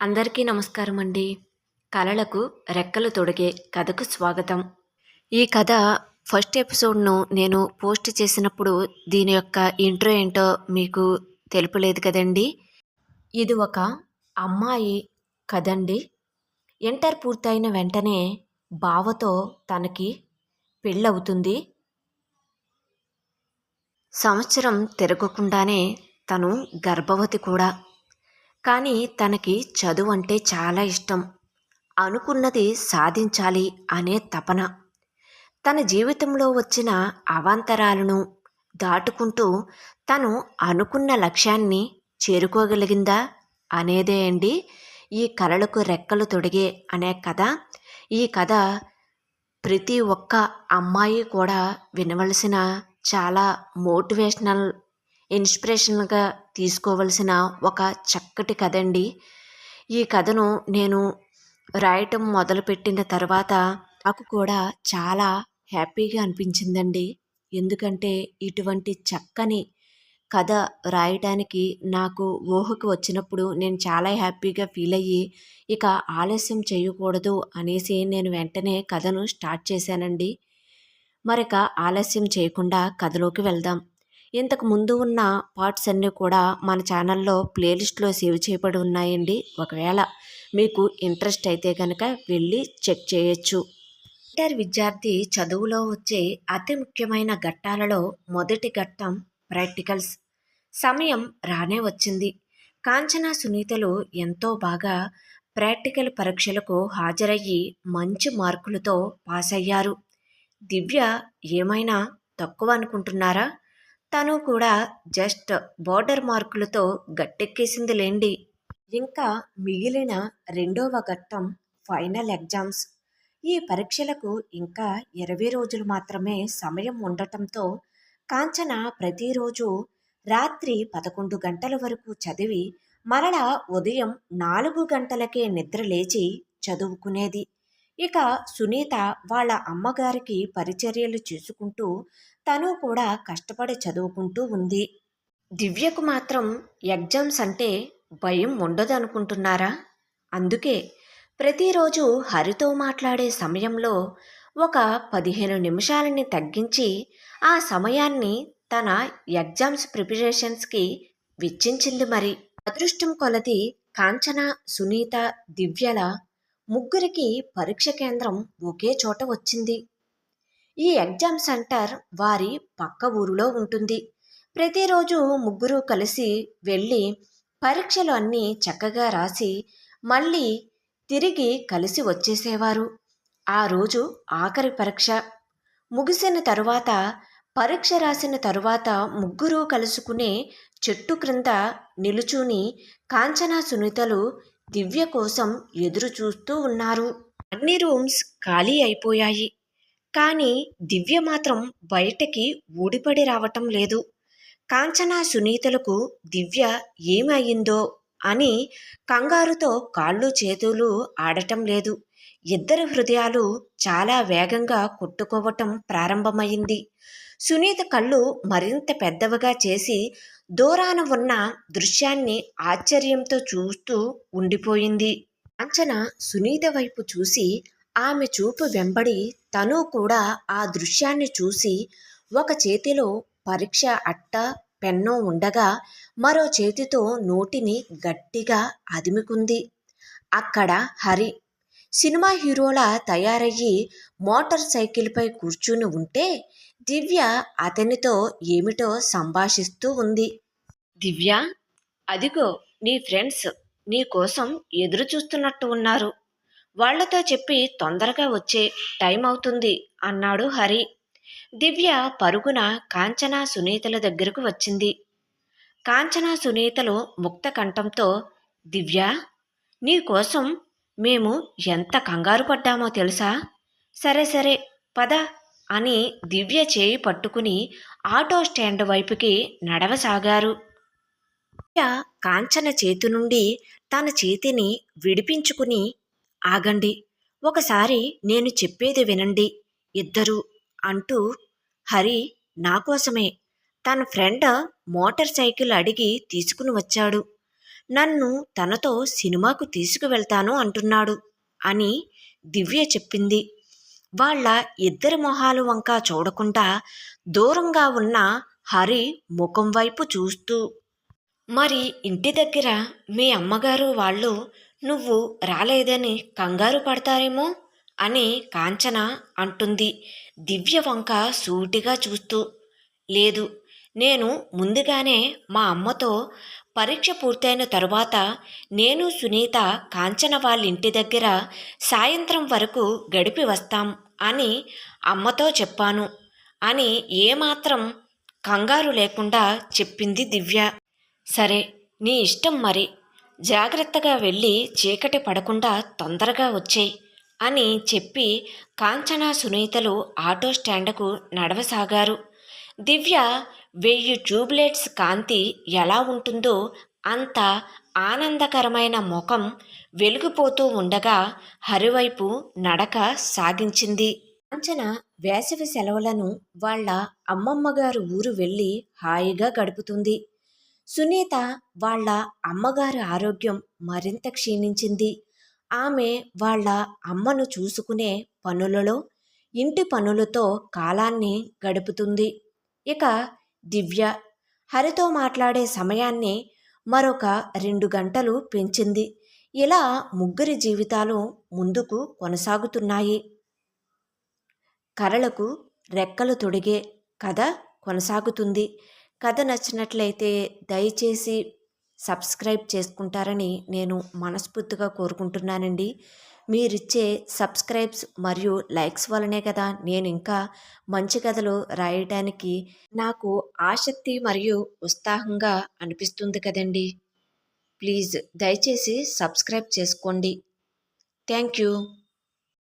అందరికీ నమస్కారం అండి. కలలకు రెక్కలు తొడిగే కథకు స్వాగతం. ఈ కథ ఫస్ట్ ఎపిసోడ్ను నేను పోస్ట్ చేసినప్పుడు దీని యొక్క ఇంట్రో ఏంటో మీకు తెలుపలేదు కదండి. ఇది ఒక అమ్మాయి కథండి. ఇంటర్ పూర్తయిన వెంటనే బావతో తనకి పెళ్ళవుతుంది. సంవత్సరం తిరగకుండానే తను గర్భవతి కూడా. కానీ తనకి చదువు అంటే చాలా ఇష్టం. అనుకున్నది సాధించాలి అనే తపన. తన జీవితంలో వచ్చిన అవాంతరాలను దాటుకుంటూ తను అనుకున్న లక్ష్యాన్ని చేరుకోగలిగిందా అనేదే అండి ఈ కలలకు రెక్కలు తొడిగే అనే కథ. ఈ కథ ప్రతి ఒక్క అమ్మాయి కూడా వినవలసిన చాలా మోటివేషనల్ ఇన్స్పిరేషన్గా తీసుకోవలసిన ఒక చక్కటి కథ అండి. ఈ కథను నేను రాయటం మొదలుపెట్టిన తర్వాత నాకు కూడా చాలా హ్యాపీగా అనిపించిందండి. ఎందుకంటే ఇటువంటి చక్కని కథ రాయటానికి నాకు ఊహకు వచ్చినప్పుడు నేను చాలా హ్యాపీగా ఫీల్ అయ్యి ఇక ఆలస్యం చేయకూడదు అనేసి నేను వెంటనే కథను స్టార్ట్ చేశానండి. మరిక ఆలస్యం చేయకుండా కథలోకి వెళ్దాం. ఇంతకు ముందు ఉన్న పార్ట్స్ అన్నీ కూడా మన ఛానల్లో ప్లేలిస్ట్లో సేవ్ చేయబడి ఉన్నాయండి. ఒకవేళ మీకు ఇంట్రెస్ట్ అయితే కనుక వెళ్ళి చెక్ చేయొచ్చు. ఇంటర్ విద్యార్థి చదువులో వచ్చే అతి ముఖ్యమైన ఘట్టాలలో మొదటి ఘట్టం ప్రాక్టికల్స్. సమయం రానే వచ్చింది. కాంచన, సునీతలు ఎంతో బాగా ప్రాక్టికల్ పరీక్షలకు హాజరయ్యి మంచి మార్కులతో పాస్ అయ్యారు. దివ్య ఏమైనా తక్కువ అనుకుంటున్నారా? తను కూడా జస్ట్ బోర్డర్ మార్కులతో గట్టెక్కేసింది లేండి. ఇంకా మిగిలిన రెండవ ఘట్టం ఫైనల్ ఎగ్జామ్స్. ఈ పరీక్షలకు ఇంకా 20 రోజులు మాత్రమే సమయం ఉండటంతో కాంచన ప్రతిరోజు రాత్రి 11 గంటల వరకు చదివి మరలా ఉదయం 4 గంటలకే నిద్ర లేచి చదువుకునేది. ఇక సునీత వాళ్ళ అమ్మగారికి పరిచర్యలు చేసుకుంటూ తను కూడా కష్టపడి చదువుకుంటూ ఉంది. దివ్యకు మాత్రం ఎగ్జామ్స్ అంటే భయం ఉండదు అనుకుంటున్నారా? అందుకే ప్రతిరోజు హరితో మాట్లాడే సమయంలో ఒక 15 నిమిషాలని తగ్గించి ఆ సమయాన్ని తన ఎగ్జామ్స్ ప్రిపరేషన్స్కి వెచ్చించింది. మరి అదృష్టం కొలది కాంచన, సునీత, దివ్యల ముగ్గురికి పరీక్ష కేంద్రం ఒకే చోట వచ్చింది. ఈ ఎగ్జామ్ సెంటర్ వారి పక్క ఊరిలో ఉంటుంది. ప్రతిరోజు ముగ్గురు కలిసి వెళ్ళి పరీక్షలు అన్నీ చక్కగా రాసి మళ్ళీ తిరిగి కలిసి వచ్చేసేవారు. ఆ రోజు ఆఖరి పరీక్ష ముగిసిన తరువాత, పరీక్ష రాసిన తరువాత ముగ్గురు కలుసుకునే చెట్టు క్రింద నిలుచుని కాంచన, సునీతలు దివ్య కోసం ఎదురు చూస్తూ ఉన్నారు. అన్ని రూమ్స్ ఖాళీ అయిపోయాయి. కానీ దివ్య మాత్రం బయటకి ఊడిపడి రావటం లేదు. కాంచన, సునీతలకు దివ్య ఏమయ్యిందో అని కంగారుతో కాళ్ళు చేతులు ఆడటం లేదు. ఇద్దరి హృదయాలు చాలా వేగంగా కొట్టుకోవటం ప్రారంభమైంది. సునీత కళ్ళు మరింత పెద్దవిగా చేసి దూరాన ఉన్న దృశ్యాన్ని ఆశ్చర్యంతో చూస్తూ ఉండిపోయింది. కాంచన సునీత వైపు చూసి ఆమె చూపు వెంబడి తను కూడా ఆ దృశ్యాన్ని చూసి ఒక చేతిలో పరీక్ష అట్ట పెన్ను ఉండగా మరో చేతితో నోటిని గట్టిగా అదిమికుంది. అక్కడ హరి సినిమా హీరోలా తయారయ్యి మోటార్ సైకిల్పై కూర్చుని ఉంటే దివ్య అతనితో ఏమిటో సంభాషిస్తూ ఉంది. దివ్య, అదిగో నీ ఫ్రెండ్స్ నీ కోసం ఎదురు చూస్తున్నట్టు ఉన్నారు. వాళ్లతో చెప్పి తొందరగా వచ్చే టైం అవుతుంది అన్నాడు హరి. దివ్య పరుగున కాంచన, సునీతల దగ్గరకు వచ్చింది. కాంచన, సునీతలు ముక్త కంఠంతో, దివ్య, నీ కోసం మేము ఎంత కంగారు పడ్డామో తెలుసా? సరే సరే పద అని దివ్య చేయి పట్టుకుని ఆటో స్టాండ్ వైపుకి నడవసాగారు. దివ్య కాంచన చేతి నుండి తన చేతిని విడిపించుకుని, ఆగండి, ఒకసారి నేను చెప్పేది వినండి ఇద్దరు అంటూ, హరి నా కోసమే తన ఫ్రెండ్ మోటార్ సైకిల్ అడిగి తీసుకుని వచ్చాడు. నన్ను తనతో సినిమాకు తీసుకువెళ్తాను అంటున్నాడు అని దివ్య చెప్పింది. వాళ్ళ ఇద్దరి మొహాలు వంక చూడకుండా దూరంగా ఉన్న హరి ముఖం వైపు చూస్తూ, మరి ఇంటి దగ్గర మీ అమ్మగారు వాళ్ళు నువ్వు రాలేదని కంగారు పడతారేమో అని కాంచన అంటుంది దివ్య వంక సూటిగా చూస్తూ. లేదు, నేను ముందుగానే మా అమ్మతో పరీక్ష పూర్తయిన తరువాత నేను సునీత కాంచన వాళ్ళ ఇంటి దగ్గర సాయంత్రం వరకు గడిపి వస్తాం అని అమ్మతో చెప్పాను అని ఏమాత్రం కంగారు లేకుండా చెప్పింది దివ్య. సరే, నీ ఇష్టం మరి. జాగ్రత్తగా వెళ్ళి చీకటి పడకుండా తొందరగా వచ్చేయ్ అని చెప్పి కాంచన సునీతలు ఆటో స్టాండ్కు నడవసాగారు. దివ్య 1000 ట్యూబ్లైట్స్ కాంతి ఎలా ఉంటుందో అంత ఆనందకరమైన ముఖం వెలిగిపోతూ ఉండగా హరివైపు నడక సాగించింది. కాంచన వేసవి సెలవులను వాళ్ళ అమ్మమ్మగారు ఊరు వెళ్ళి హాయిగా గడుపుతుంది. సునీత వాళ్ళ అమ్మగారి ఆరోగ్యం మరింత క్షీణించింది. ఆమె వాళ్ళ అమ్మను చూసుకునే పనులలో, ఇంటి పనులతో కాలాన్ని గడుపుతుంది. ఇక దివ్య హరితో మాట్లాడే సమయాన్ని మరొక 2 గంటలు పెంచింది. ఇలా ముగ్గురి జీవితాలు ముందుకు కొనసాగుతున్నాయి. కలలకు రెక్కలు తొడిగే కథ కొనసాగుతుంది. కథ నచ్చినట్లయితే దయచేసి సబ్స్క్రైబ్ చేసుకుంటారని నేను మనస్ఫూర్తిగా కోరుకుంటున్నానండి. మీరిచ్చే సబ్స్క్రైబ్స్ మరియు లైక్స్ వల్లనే కదా నేను ఇంకా మంచి కథలు రాయటానికి నాకు ఆసక్తి మరియు ఉత్సాహంగా అనిపిస్తుంది కదండి. ప్లీజ్ దయచేసి సబ్స్క్రైబ్ చేసుకోండి. Thank you.